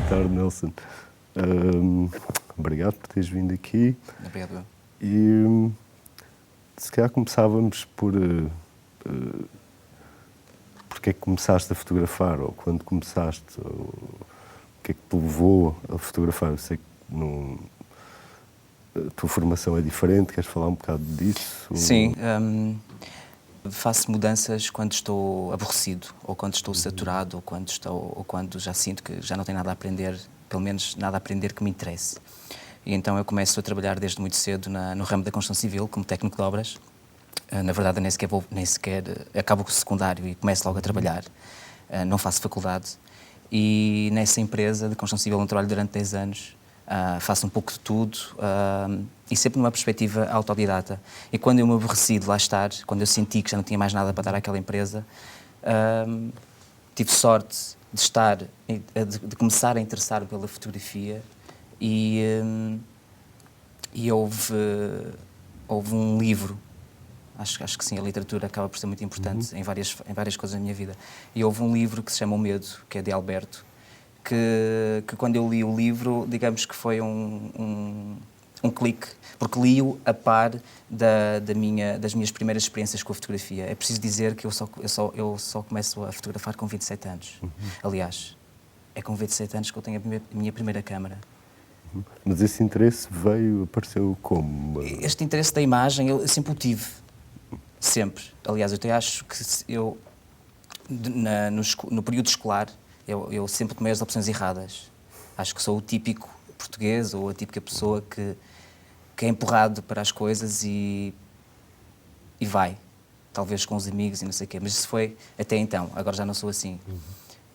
tarde, Nelson. Ahm, Obrigado por teres vindo aqui. Obrigado. E se calhar começávamos por porque é que começaste a fotografar, ou quando começaste, ou o que é que te levou a fotografar? Eu sei que a tua formação é diferente, queres falar um bocado disso? Sim, faço mudanças quando estou aborrecido, ou quando estou saturado, ou quando já sinto que já não tenho nada a aprender, pelo menos nada a aprender que me interesse. E então eu começo a trabalhar desde muito cedo no ramo da construção civil, como técnico de obras. Na verdade, nem sequer acabo com o secundário e começo logo a trabalhar. Não faço faculdade. E nessa empresa de construção civil onde trabalho durante 10 anos, faço um pouco de tudo e sempre numa perspectiva autodidata. E quando eu me aborreci de lá estar, quando eu senti que já não tinha mais nada para dar àquela empresa, tive sorte de de começar a interessar pela fotografia e houve um livro. Acho que sim, a literatura acaba por ser muito importante em várias coisas da minha vida. E houve um livro que se chama O Medo, que é de Alberto, que quando eu li o livro, digamos que foi um clique, porque li-o a par das minhas primeiras experiências com a fotografia. É preciso dizer que eu só começo a fotografar com 27 anos. Aliás, é com 27 anos que eu tenho a minha primeira câmara. Mas esse interesse apareceu como? Este interesse da imagem eu sempre o tive. Sempre. Aliás, eu até acho que no período escolar eu sempre tomei as opções erradas. Acho que sou o típico português ou a típica pessoa que é empurrado para as coisas e vai. Talvez com os amigos e não sei o quê. Mas isso foi até então. Agora já não sou assim.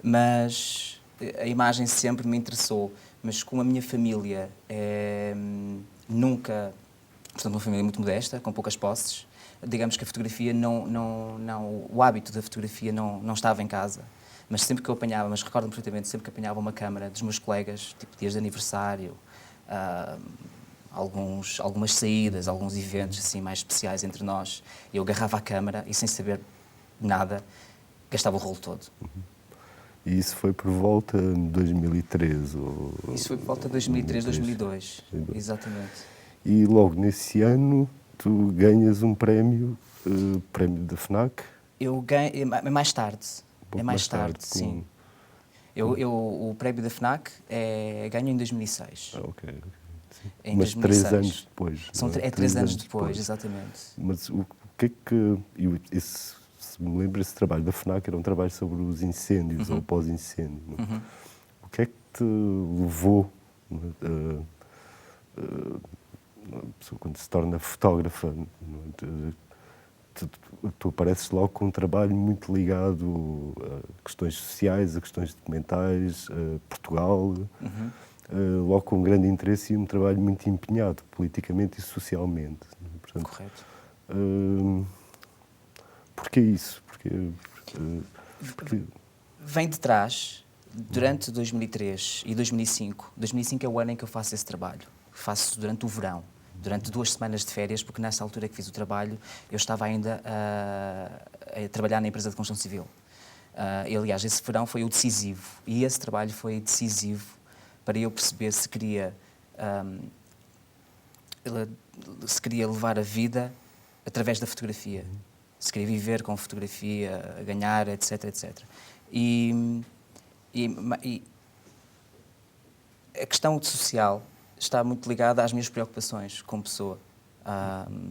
Mas a imagem sempre me interessou. Mas como a minha família nunca... Portanto, uma família muito modesta, com poucas posses. Digamos que a fotografia o hábito da fotografia não estava em casa, mas sempre que eu apanhava, mas recordo-me perfeitamente, sempre que apanhava uma câmara dos meus colegas, tipo dias de aniversário, algumas saídas, alguns eventos assim mais especiais entre nós, eu agarrava a câmara e sem saber nada, gastava o rolo todo. E isso foi por volta de 2013? Isso foi por volta de 2003, 2002, exatamente. E logo nesse ano tu ganhas um prémio da FNAC? Eu ganho, é mais tarde. Um É mais tarde, sim. O prémio da FNAC ganho em 2006. Ok. Em Mas 2006. 3 anos depois. É 3 anos depois, exatamente. Mas o que é que... se me lembro, esse trabalho da FNAC era um trabalho sobre os incêndios ou pós-incêndio. O que é que te levou a pessoa, quando se torna fotógrafa, tu apareces logo com um trabalho muito ligado a questões sociais, a questões documentais, a Portugal, logo com um grande interesse e um trabalho muito empenhado, politicamente e socialmente. Portanto, correto. Porquê isso? Vem de trás, durante 2003 e 2005. 2005 é o ano em que eu faço esse trabalho. Faço durante o verão. Durante 2 semanas de férias, porque nessa altura que fiz o trabalho, eu estava ainda a trabalhar na empresa de construção civil. E, aliás, esse verão foi o decisivo. E esse trabalho foi decisivo para eu perceber se queria levar a vida através da fotografia. Se queria viver com fotografia, ganhar, etc, etc. E a questão social está muito ligada às minhas preocupações como pessoa.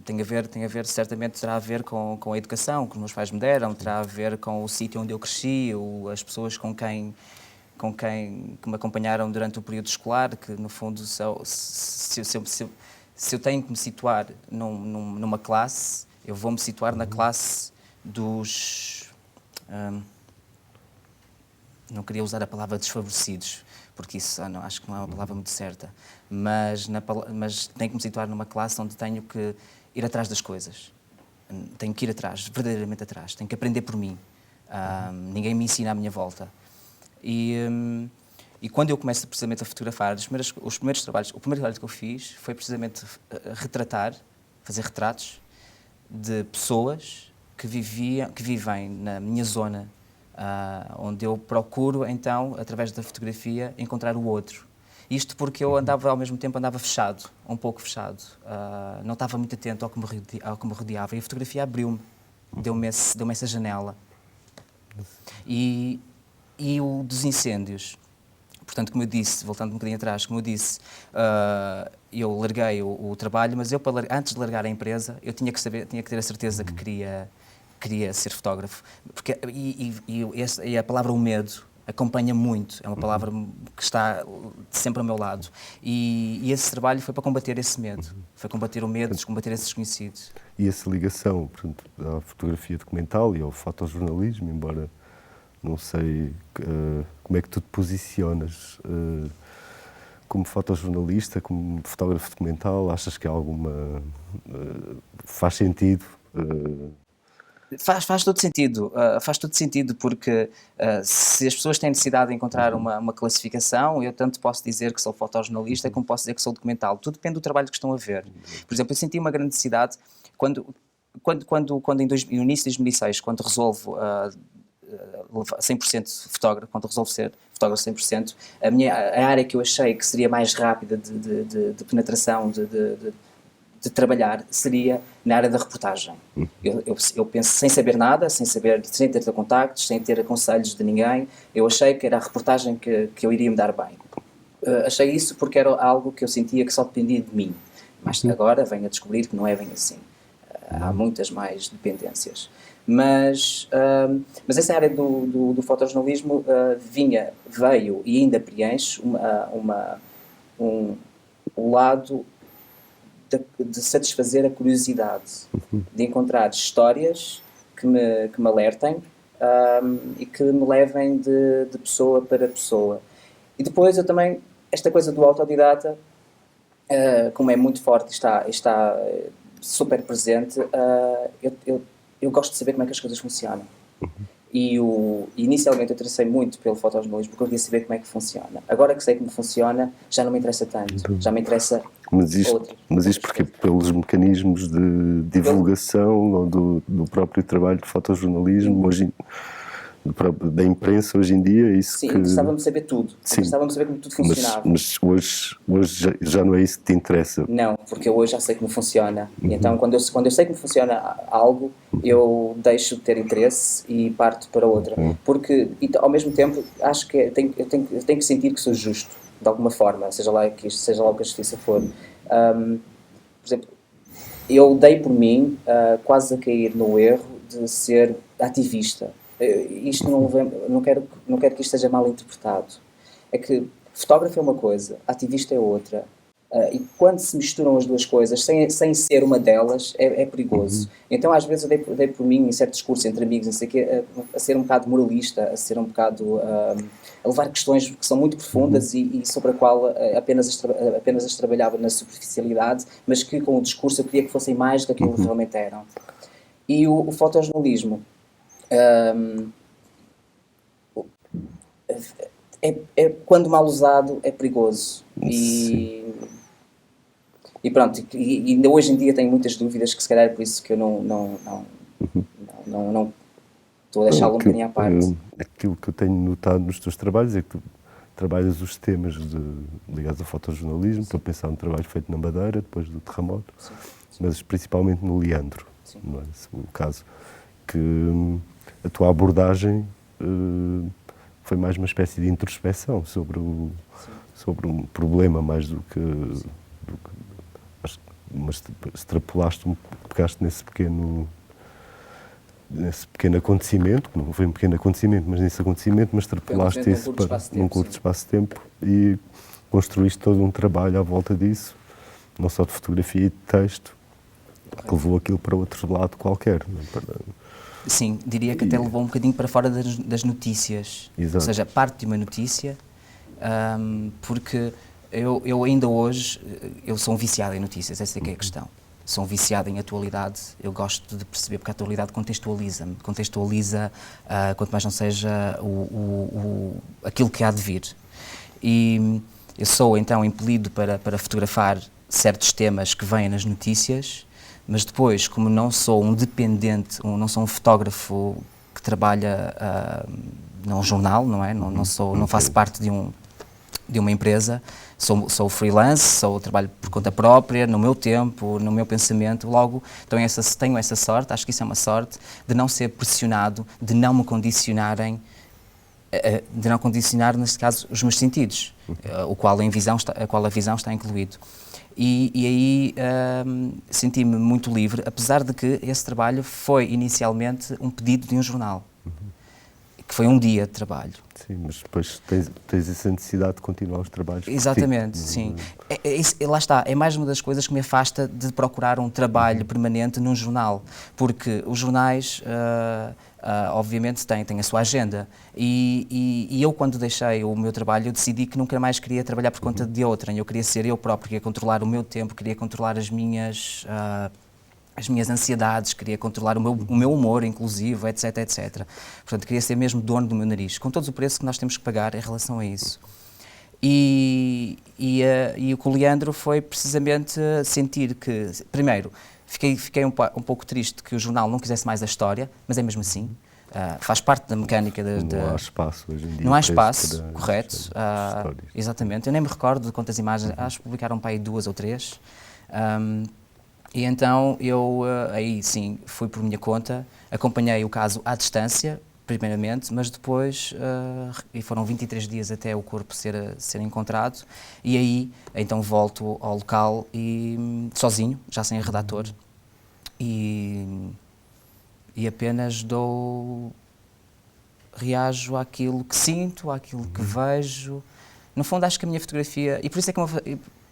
Tem a ver, certamente terá a ver com a educação que os meus pais me deram, terá a ver com o sítio onde eu cresci, as pessoas que me acompanharam durante o período escolar, que no fundo, se eu tenho que me situar numa classe, eu vou-me situar na classe dos... não queria usar a palavra desfavorecidos, porque isso acho que não é uma palavra muito certa, mas tenho que me situar numa classe onde tenho que ir atrás das coisas. Tenho que ir atrás, verdadeiramente atrás. Tenho que aprender por mim. Ninguém me ensina à minha volta. E quando eu começo precisamente a fotografar, o primeiro trabalho que eu fiz foi precisamente fazer retratos de pessoas que vivem na minha zona onde eu procuro, então, através da fotografia, encontrar o outro. Isto porque eu andava, ao mesmo tempo, andava fechado, um pouco fechado. Não estava muito atento ao que me rodeava. E a fotografia abriu-me, deu-me essa janela. E o dos incêndios. Portanto, como eu disse, voltando um bocadinho atrás, como eu disse, eu larguei o trabalho, mas eu, antes de largar a empresa, eu tinha que ter a certeza que queria ser fotógrafo. Porque, e a palavra o medo acompanha muito, é uma palavra que está sempre ao meu lado. E esse trabalho foi para combater esse medo, foi combater o medo, combater esses desconhecidos. E essa ligação, portanto, à fotografia documental e ao fotojornalismo, embora não sei como é que tu te posicionas como fotojornalista, como fotógrafo documental, achas que há alguma... faz sentido? Faz todo sentido, porque se as pessoas têm necessidade de encontrar uma classificação, eu tanto posso dizer que sou fotojornalista como posso dizer que sou documental. Tudo depende do trabalho que estão a ver. Por exemplo, eu senti uma grande necessidade quando no início de 2006, quando resolvo 100% fotógrafo, quando resolvo ser fotógrafo 100%, a área que eu achei que seria mais rápida de penetração, de trabalhar, seria na área da reportagem. Eu penso, sem saber nada, sem ter contactos, sem ter conselhos de ninguém, eu achei que era a reportagem que eu iria me dar bem. Achei isso porque era algo que eu sentia que só dependia de mim. Mas agora venho a descobrir que não é bem assim. Há muitas mais dependências. Mas essa área do fotojornalismo veio e ainda preenche um lado de satisfazer a curiosidade, de encontrar histórias que me alertem e que me levem de pessoa para pessoa. E depois eu também, esta coisa do autodidata, como é muito forte e está super presente, eu gosto de saber como é que as coisas funcionam. E inicialmente eu interessei muito pelo fotojornalismo porque eu queria saber como é que funciona. Agora que sei como funciona, já não me interessa tanto, já me interessa outras. Mas isto porque pelos mecanismos de divulgação ou do próprio trabalho de fotojornalismo da imprensa hoje em dia, isso. Sim, interessava-me saber tudo. Interessava-me saber como tudo funcionava. Mas hoje já não é isso que te interessa? Não, porque eu hoje já sei como funciona. E então, quando eu sei como funciona algo, eu deixo de ter interesse e parto para outra. Porque, ao mesmo tempo, acho que eu tenho que sentir que sou justo, de alguma forma, seja lá o que a justiça for. Por exemplo, eu dei por mim quase a cair no erro de ser ativista. Isto não quero que isto seja mal interpretado. É que fotógrafo é uma coisa, ativista é outra. E quando se misturam as duas coisas, sem ser uma delas, é perigoso. Então, às vezes, eu dei por mim, em certo discurso entre amigos, não sei o quê, a ser um bocado moralista, a ser um bocado... a levar questões que são muito profundas e sobre a qual apenas as trabalhava na superficialidade, mas que com o discurso eu queria que fossem mais do que aquilo que realmente eram. E o fotojornalismo... quando mal usado é perigoso e pronto, e ainda hoje em dia tenho muitas dúvidas, que se calhar é por isso que eu não estou a deixá-lo um bocadinho à parte. Aquilo que eu tenho notado nos teus trabalhos é que tu trabalhas os temas ligados ao fotojornalismo. Estou a pensar no trabalho feito na Madeira depois do terremoto, mas principalmente no Leandro, não é? O caso que a tua abordagem foi mais uma espécie de introspecção sobre um problema, mais do que mas extrapolaste, pegaste nesse pequeno acontecimento, que não foi um pequeno acontecimento, mas nesse acontecimento, mas extrapolaste isso num curto espaço de tempo e construíste todo um trabalho à volta disso, não só de fotografia e de texto, que levou aquilo para outro lado qualquer. Sim, diria que até levou um bocadinho para fora das notícias. Exato. Ou seja, parte de uma notícia, porque eu ainda hoje, eu sou um viciado em notícias, essa é que é a questão. Sou um viciado em atualidade, eu gosto de perceber, porque a atualidade contextualiza-me, quanto mais não seja aquilo que há de vir. E eu sou então impelido para fotografar certos temas que vêm nas notícias, mas depois, como não sou um dependente, não sou um fotógrafo que trabalha num jornal, não é? Não faço parte de uma empresa, sou freelance, trabalho por conta própria, no meu tempo, no meu pensamento, logo tenho essa sorte, acho que isso é uma sorte, de não ser pressionado, de não me condicionarem, neste caso, os meus sentidos, a qual a visão está incluído. E aí senti-me muito livre, apesar de que esse trabalho foi inicialmente um pedido de um jornal, que foi um dia de trabalho. Sim, mas depois tens essa necessidade de continuar os trabalhos. Exatamente, sim. Lá está, é mais uma das coisas que me afasta de procurar um trabalho permanente num jornal, porque os jornais, obviamente, têm a sua agenda. E eu, quando deixei o meu trabalho, eu decidi que nunca mais queria trabalhar por conta de outrem. Eu queria ser eu próprio, queria controlar o meu tempo, queria controlar as minhas ansiedades, queria controlar o meu humor, inclusive, etc, etc. Portanto, queria ser mesmo dono do meu nariz, com todo o preço que nós temos que pagar em relação a isso. E o com o Leandro foi precisamente sentir que, primeiro, fiquei um pouco triste que o jornal não quisesse mais a história, mas é mesmo assim. Faz parte da mecânica Não há espaço hoje em dia. Não há espaço, correto. Exatamente. Eu nem me recordo de quantas imagens, acho que publicaram para aí 2 ou 3. E então eu, aí sim, fui por minha conta, acompanhei o caso à distância, primeiramente, mas depois, e foram 23 dias até o corpo ser encontrado, e aí então volto ao local e sozinho, já sem redator, e apenas reajo àquilo que sinto, àquilo que vejo. No fundo, acho que a minha fotografia, e por isso é que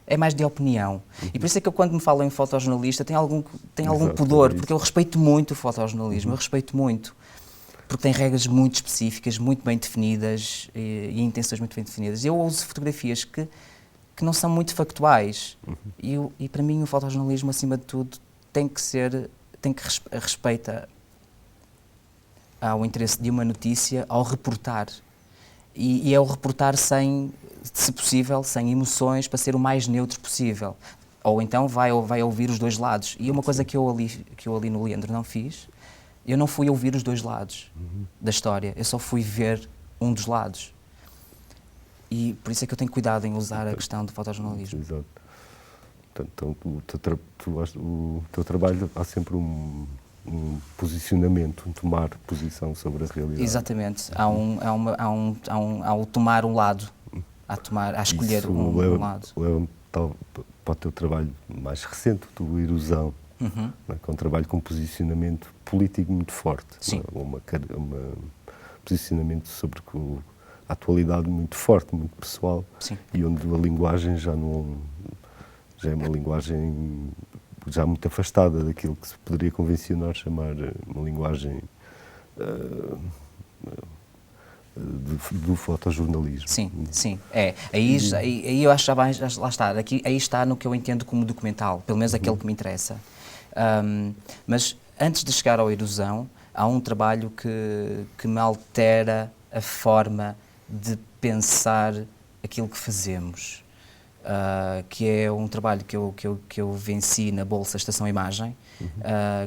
é mais de opinião. E por isso é que eu, quando me falo em fotojornalista, tenho algum pudor, porque eu respeito muito o fotojornalismo, eu respeito muito, porque tem regras muito específicas, muito bem definidas e intenções muito bem definidas. Eu uso fotografias que não são muito factuais e para mim o fotojornalismo, acima de tudo, tem que respeitar ao interesse de uma notícia ao reportar. E é o reportar sem, se possível, sem emoções, para ser o mais neutro possível. Ou então vai ouvir os dois lados. E uma coisa que eu ali no Leandro não fiz, eu não fui ouvir os dois lados da história, eu só fui ver um dos lados. E por isso é que eu tenho cuidado em usar a questão do fotojornalismo. Exato. Então, o teu trabalho há sempre um posicionamento, um tomar posição sobre a realidade. Exatamente. Há tomar um lado, a escolher um lado. Para o teu trabalho mais recente, do Erosão, que é um trabalho com posicionamento político muito forte. Sim. Posicionamento sobre a atualidade muito forte, muito pessoal. Sim. E onde a linguagem já é uma linguagem já muito afastada daquilo que se poderia convencionar chamar uma linguagem do fotojornalismo. Sim, sim. Aí eu acho que lá está, aí está no que eu entendo como documental, pelo menos aquele que me interessa. Mas antes de chegar ao Erosão, há um trabalho que me altera a forma de pensar aquilo que fazemos. Que é um trabalho que eu venci na Bolsa Estação Imagem,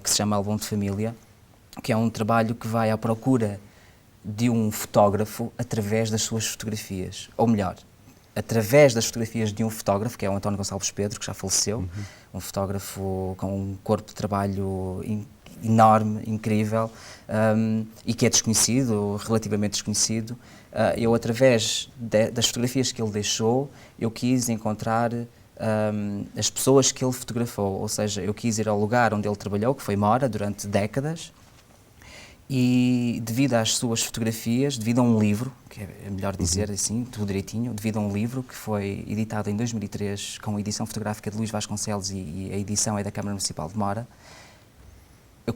que se chama Álbum de Família, que é um trabalho que vai à procura de um fotógrafo através das suas fotografias. Ou melhor, através das fotografias de um fotógrafo, que é o António Gonçalves Pedro, que já faleceu, um fotógrafo com um corpo de trabalho enorme, incrível, e que é desconhecido, relativamente desconhecido. Eu, através das fotografias que ele deixou, eu quis encontrar as pessoas que ele fotografou, ou seja, eu quis ir ao lugar onde ele trabalhou, que foi Mora, durante décadas, e devido às suas fotografias, devido a um livro, que é melhor dizer assim, tudo direitinho, devido a um livro que foi editado em 2003 com a edição fotográfica de Luís Vasconcelos e a edição é da Câmara Municipal de Mora,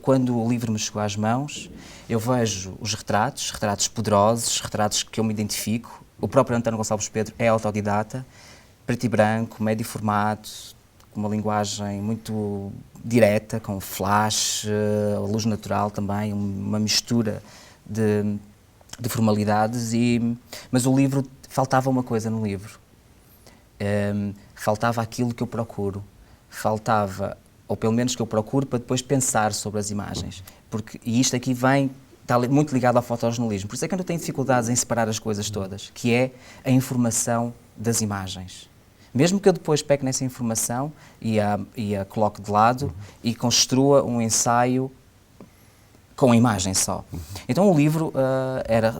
quando o livro me chegou às mãos, eu vejo os retratos poderosos, retratos que eu me identifico. O próprio António Gonçalves Pedro é autodidata, preto e branco, médio formato, com uma linguagem muito direta, com flash, luz natural também, uma mistura de formalidades. Mas o livro, faltava uma coisa no livro. Faltava aquilo que eu procuro. Faltava, ou pelo menos que eu procuro, para depois pensar sobre as imagens. E isto aqui vem está muito ligado ao fotojornalismo. Por isso é que eu tenho dificuldades em separar as coisas todas, que é a informação das imagens. Mesmo que eu depois pegue nessa informação e a coloque de lado e construa um ensaio com a imagem só. Então o livro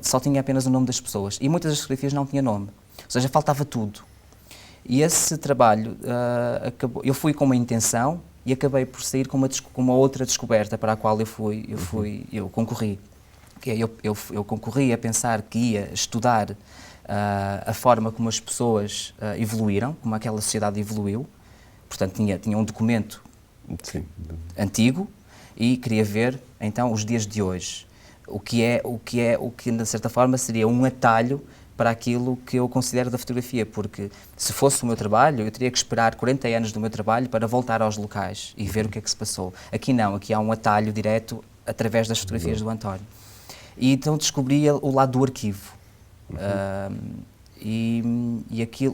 só tinha apenas o nome das pessoas e muitas das fotografias não tinha nome. Ou seja, faltava tudo. E esse trabalho, eu fui com uma intenção e acabei por sair com uma outra descoberta para a qual eu concorri. Eu concorri a pensar que ia estudar a forma como as pessoas evoluíram, como aquela sociedade evoluiu. Portanto, tinha um documento antigo e queria ver, então, os dias de hoje. O que, de certa forma, seria um atalho para aquilo que eu considero da fotografia, porque se fosse o meu trabalho, eu teria que esperar 40 anos do meu trabalho para voltar aos locais e ver o que é que se passou. Aqui não, aqui há um atalho direto através das fotografias do António. E então descobri o lado do arquivo.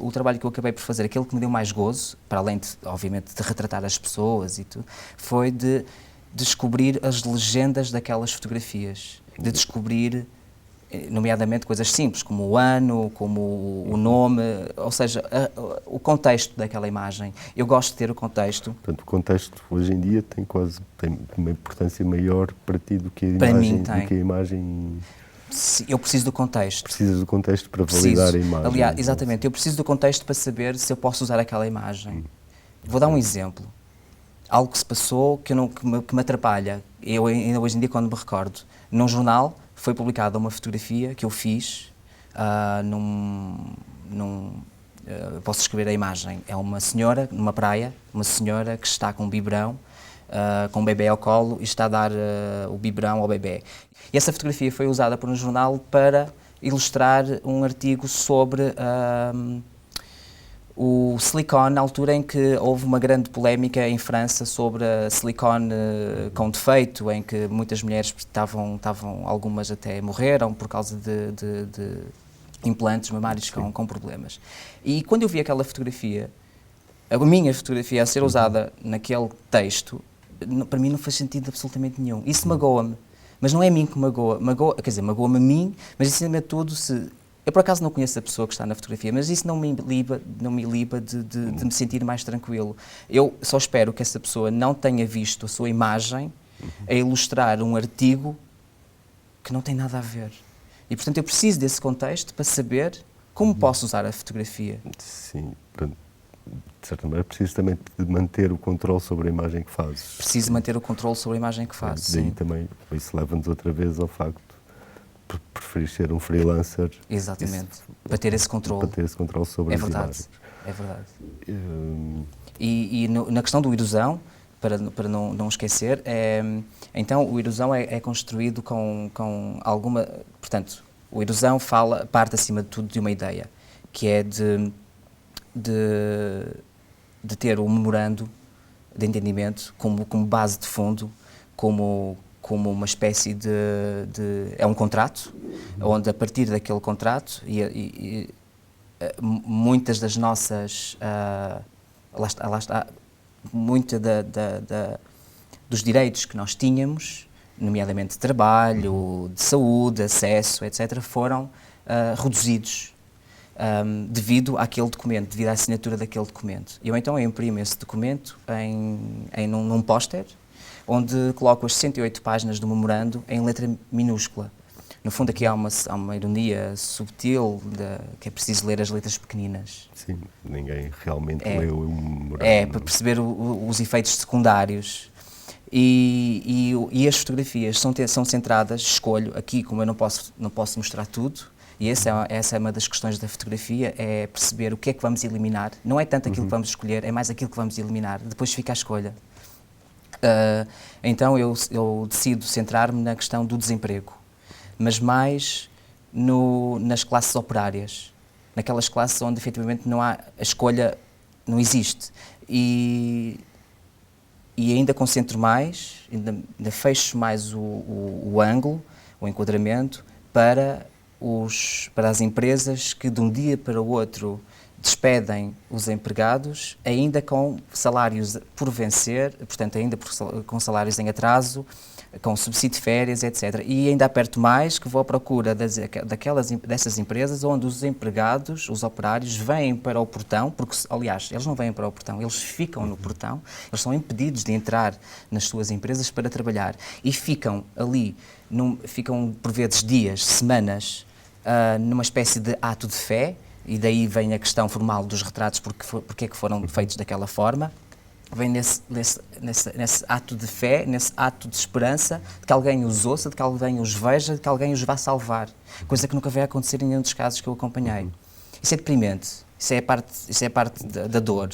O trabalho que eu acabei por fazer, aquele que me deu mais gozo, para além, obviamente, de retratar as pessoas e tudo, foi de descobrir as legendas daquelas fotografias, de descobrir, nomeadamente, coisas simples, como o ano, como o nome, ou seja, o contexto daquela imagem. Eu gosto de ter o contexto. Portanto, o contexto, hoje em dia, tem uma importância maior para ti do que a para imagem. Mim tem. Do que a imagem... Eu preciso do contexto. Precisas do contexto para validar a imagem. Aliás, exatamente, eu preciso do contexto para saber se eu posso usar aquela imagem. Vou dar um exemplo. Algo que se passou que me atrapalha. Eu, ainda hoje em dia, quando me recordo, num jornal foi publicada uma fotografia que eu fiz posso escrever a imagem. É uma senhora, numa praia, uma senhora que está com um biberão, com um bebê ao colo e está a dar o biberão ao bebê. E essa fotografia foi usada por um jornal para ilustrar um artigo sobre o silicone, na altura em que houve uma grande polémica em França sobre a silicone com defeito, em que muitas mulheres algumas até morreram por causa de implantes mamários com problemas. E quando eu vi aquela fotografia, a minha fotografia a ser usada naquele texto, para mim não faz sentido absolutamente nenhum. Isso magoa-me. Mas não é a mim que quer dizer, magoa-me a mim, mas acima de tudo, eu por acaso não conheço a pessoa que está na fotografia, mas isso não me liba de me sentir mais tranquilo. Eu só espero que essa pessoa não tenha visto a sua imagem a ilustrar um artigo que não tem nada a ver. E, portanto, eu preciso desse contexto para saber como posso usar a fotografia. Sim, de certa maneira, preciso também de manter o controle sobre a imagem que fazes. Preciso manter o controle sobre a imagem que faço, Daí sim. também, isso leva-nos outra vez ao facto de preferir ser um freelancer. Exatamente, para ter esse controle. Para ter esse controle sobre as imagens. É verdade. Na questão do erosão, para não esquecer, então o erosão é construído com alguma... Portanto, o erosão parte acima de tudo de uma ideia, que é de ter um memorando de entendimento como base de fundo, como uma espécie é um contrato, onde a partir daquele contrato muitas das nossas lá está muita dos direitos que nós tínhamos, nomeadamente de trabalho, de saúde, acesso, etc., foram reduzidos devido àquele documento, devido à assinatura daquele documento. Eu então imprimo esse documento num póster, onde coloco as 68 páginas do memorando em letra minúscula. No fundo, aqui há uma ironia subtil, que é preciso ler as letras pequeninas. Sim, ninguém realmente leu o memorando. Para perceber os efeitos secundários. E as fotografias são centradas, escolho aqui, como eu não posso mostrar tudo, e essa é uma das questões da fotografia, é perceber o que é que vamos eliminar. Não é tanto aquilo que vamos escolher, é mais aquilo que vamos eliminar. Depois fica a escolha. Então eu decido centrar-me na questão do desemprego, mas mais nas classes operárias, naquelas classes onde efetivamente a escolha não existe. E ainda concentro mais, ainda fecho mais o ângulo, o enquadramento, para as empresas que de um dia para o outro despedem os empregados, ainda com salários por vencer, portanto ainda com salários em atraso, com subsídio de férias, etc. E ainda aperto mais, que vou à procura dessas empresas onde os empregados, os operários, vêm para o portão, porque, aliás, eles não vêm para o portão, eles ficam no portão, eles são impedidos de entrar nas suas empresas para trabalhar e ficam ali, ficam por vezes dias, semanas, numa espécie de ato de fé, e daí vem a questão formal dos retratos, porque é que foram feitos daquela forma. Vem nesse ato de fé, nesse ato de esperança, de que alguém os ouça, de que alguém os veja, de que alguém os vá salvar. Coisa que nunca vai acontecer em nenhum dos casos que eu acompanhei. Isso é deprimente. Isso é a parte da dor,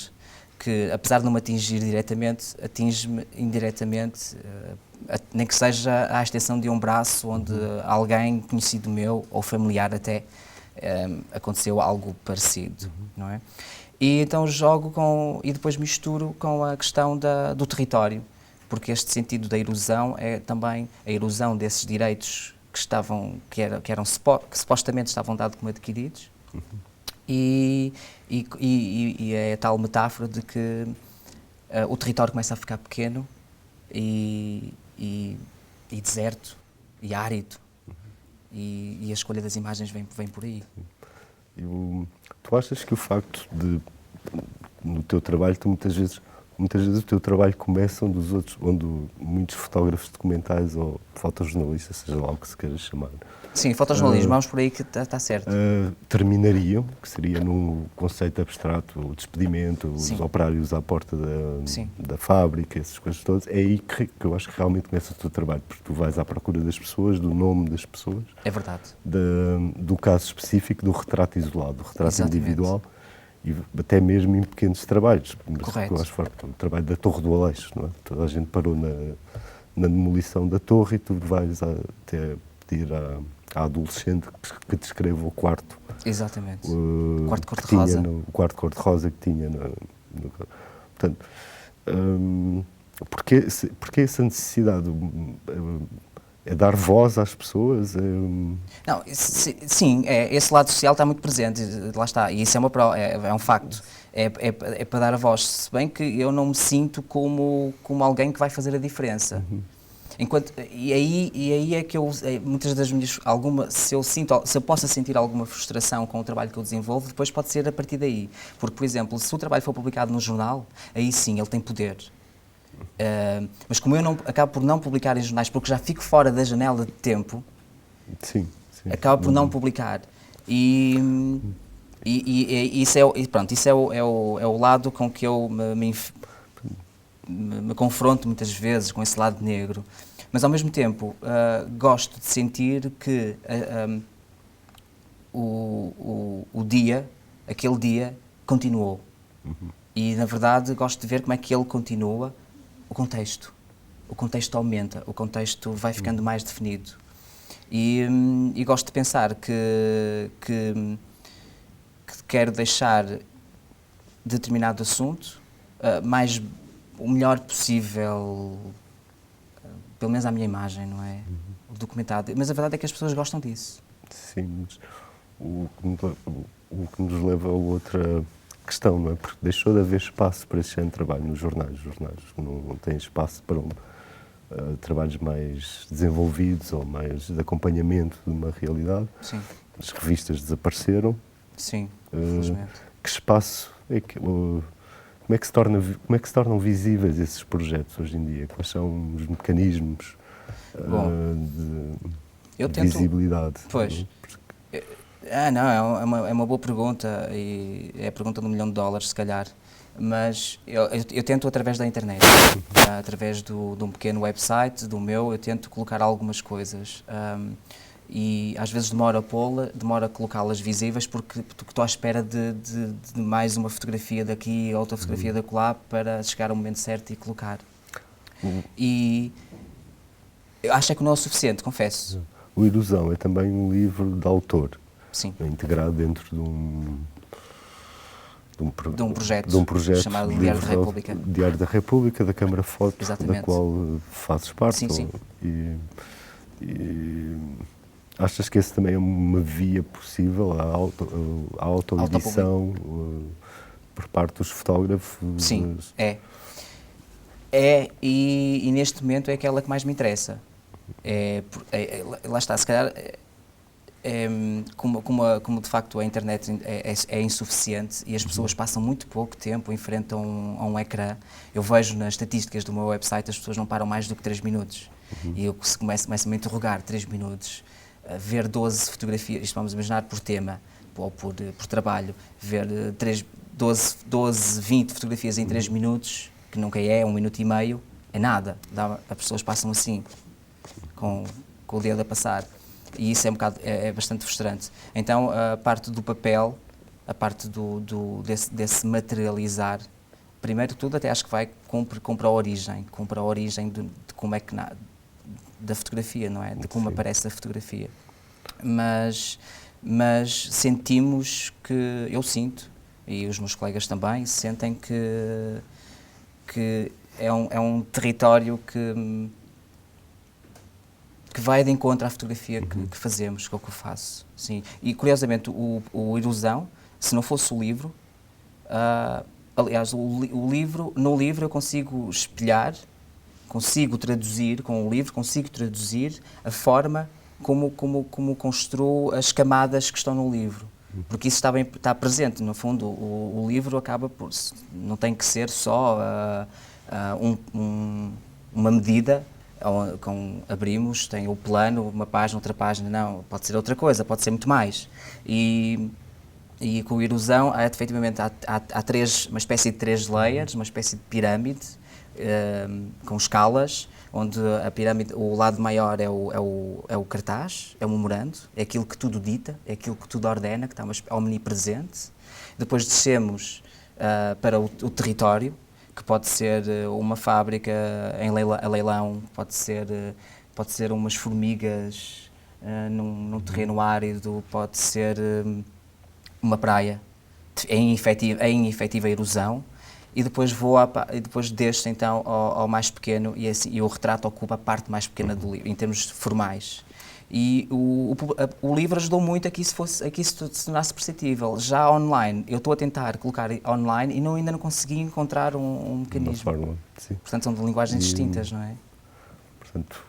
que apesar de não me atingir diretamente, atinge-me indiretamente, nem que seja à extensão de um braço, onde alguém conhecido meu, ou familiar até, aconteceu algo parecido, não é? E então jogo e depois misturo com a questão do território, porque este sentido da erosão é também a erosão desses direitos que supostamente estavam dados como adquiridos, e é a tal metáfora de que o território começa a ficar pequeno e deserto e árido, e a escolha das imagens vem por aí. Tu achas que o facto de, no teu trabalho, muitas vezes o teu trabalho começa onde os outros, onde muitos fotógrafos documentais ou fotojornalistas, seja lá o que se queira chamar. Sim, fotojornalismo, vamos por aí que está certo. Terminariam, que seria num conceito abstrato, o despedimento, os operários à porta da fábrica, essas coisas todas. É aí que eu acho que realmente começa o teu trabalho, porque tu vais à procura das pessoas, do nome das pessoas. É verdade. Do caso específico, do retrato isolado, do retrato individual. E até mesmo em pequenos trabalhos. Correto. Eu acho forte o trabalho da Torre do Aleixo, não é? Toda a gente parou na demolição da torre e tu vais até pedir à adolescente que descreva o quarto. Exatamente. O quarto cor-de-rosa. O quarto cor-de-rosa que tinha. Portanto, porque essa necessidade? É dar voz às pessoas? Não, sim, esse lado social está muito presente, lá está, e isso é um facto, é para dar a voz, se bem que eu não me sinto como alguém que vai fazer a diferença. E aí é que muitas das minhas, se eu possa sentir alguma frustração com o trabalho que eu desenvolvo, depois pode ser a partir daí, porque, por exemplo, se o trabalho for publicado no jornal, aí sim, ele tem poder. Mas como eu acabo por não publicar em jornais, porque já fico fora da janela de tempo, sim. acabo por não publicar. E isso é o lado com que eu me confronto muitas vezes, com esse lado negro. Mas, ao mesmo tempo, gosto de sentir que aquele dia continuou. E, na verdade, gosto de ver como é que ele continua. O contexto aumenta, o contexto vai ficando mais definido. E gosto de pensar que quero deixar determinado assunto o melhor possível, pelo menos à minha imagem, não é? Documentado. Mas a verdade é que as pessoas gostam disso. Sim, mas o que nos leva a outra questão, não é? Porque deixou de haver espaço para esse género de trabalho nos jornais. Os jornais não têm espaço para trabalhos mais desenvolvidos ou mais de acompanhamento de uma realidade. Sim. As revistas desapareceram. Sim, infelizmente. Que espaço é que... como é que se tornam visíveis esses projetos hoje em dia? Quais são os mecanismos de visibilidade? Pois. Não, é uma boa pergunta, e é a pergunta de $1 milhão, se calhar, mas eu tento através da internet, através de um pequeno website, eu tento colocar algumas coisas, e às vezes demora a colocá-las visíveis, porque estou à espera de mais uma fotografia daqui, outra fotografia da acolá, para chegar ao momento certo e colocar. E eu acho que não é o suficiente, confesso. O Erosão é também um livro de autor. Sim. Integrado dentro de um projeto chamado Diário da República. Diário da República, da Câmara Foto, Exatamente. da qual fazes parte. Sim. E achas que esse também é uma via possível à autoedição por parte dos fotógrafos? Sim, é. E neste momento é aquela que mais me interessa. Lá está, se calhar, como de facto a internet é insuficiente e as pessoas passam muito pouco tempo em frente a um ecrã. Eu vejo nas estatísticas do meu website as pessoas não param mais do que 3 minutos. E eu começo a me interrogar 3 minutos, a ver 12 fotografias, isto vamos imaginar por tema ou por trabalho, ver 12, 20 fotografias em 3 minutos, que nunca é 1 minuto e meio, é nada. As pessoas passam assim, com o dedo a passar. E isso é bastante frustrante. Então, a parte do papel, a parte desse materializar, primeiro de tudo, até acho que cumpre a origem de como é que da fotografia, não é? De como aparece a fotografia. Mas sentimos que, eu sinto, e os meus colegas também, sentem que é um território que vai de encontro à fotografia que fazemos, que é o que eu faço. Sim. E, curiosamente, o Ilusão, se não fosse o livro, aliás, no livro eu consigo espelhar, consigo traduzir, com o livro, consigo traduzir a forma como construo as camadas que estão no livro. Porque isso está presente, no fundo, o livro acaba por... Não tem que ser só uma medida. Abrimos, tem o plano, uma página, outra página, não, pode ser outra coisa, pode ser muito mais. E com a Ilusão, efetivamente, há uma espécie de 3 layers, uma espécie de pirâmide, com escalas, onde a pirâmide, o lado maior é o cartaz, é o memorando, é aquilo que tudo dita, é aquilo que tudo ordena, que está omnipresente. Depois descemos para o território, que pode ser uma fábrica a leilão, pode ser umas formigas num terreno árido, pode ser uma praia em efetiva erosão, e depois desço então ao mais pequeno, e o retrato ocupa a parte mais pequena do livro, em termos formais. E o livro ajudou muito a que isso se tornasse perceptível. Já online, eu estou a tentar colocar online e ainda não consegui encontrar um mecanismo. Forma, sim. Portanto, são de linguagens distintas, não é? Portanto,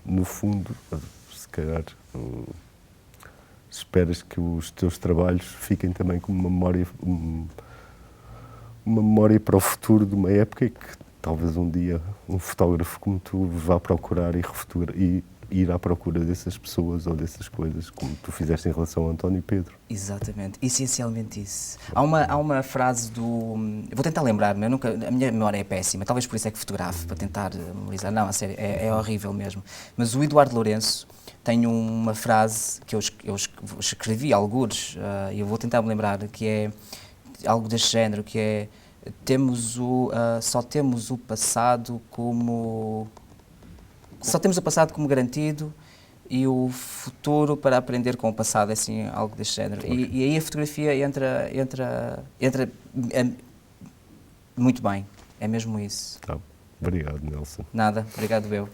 no fundo, se calhar, esperas que os teus trabalhos fiquem também como uma memória para o futuro de uma época e que talvez um dia um fotógrafo como tu vá procurar e ir à procura dessas pessoas ou dessas coisas, como tu fizeste em relação ao António Pedro. Exatamente, essencialmente isso. Há uma frase vou tentar lembrar-me, a minha memória é péssima, talvez por isso é que fotografo, para tentar memorizar. Não, a sério, é horrível mesmo. Mas o Eduardo Lourenço tem uma frase que eu escrevi, algures, e eu vou tentar me lembrar, que é algo deste género, que é só temos o passado como garantido e o futuro para aprender com o passado, é assim, algo deste género. E aí a fotografia entra muito bem, é mesmo isso. Tá. Obrigado, Nelson. Nada, obrigado eu.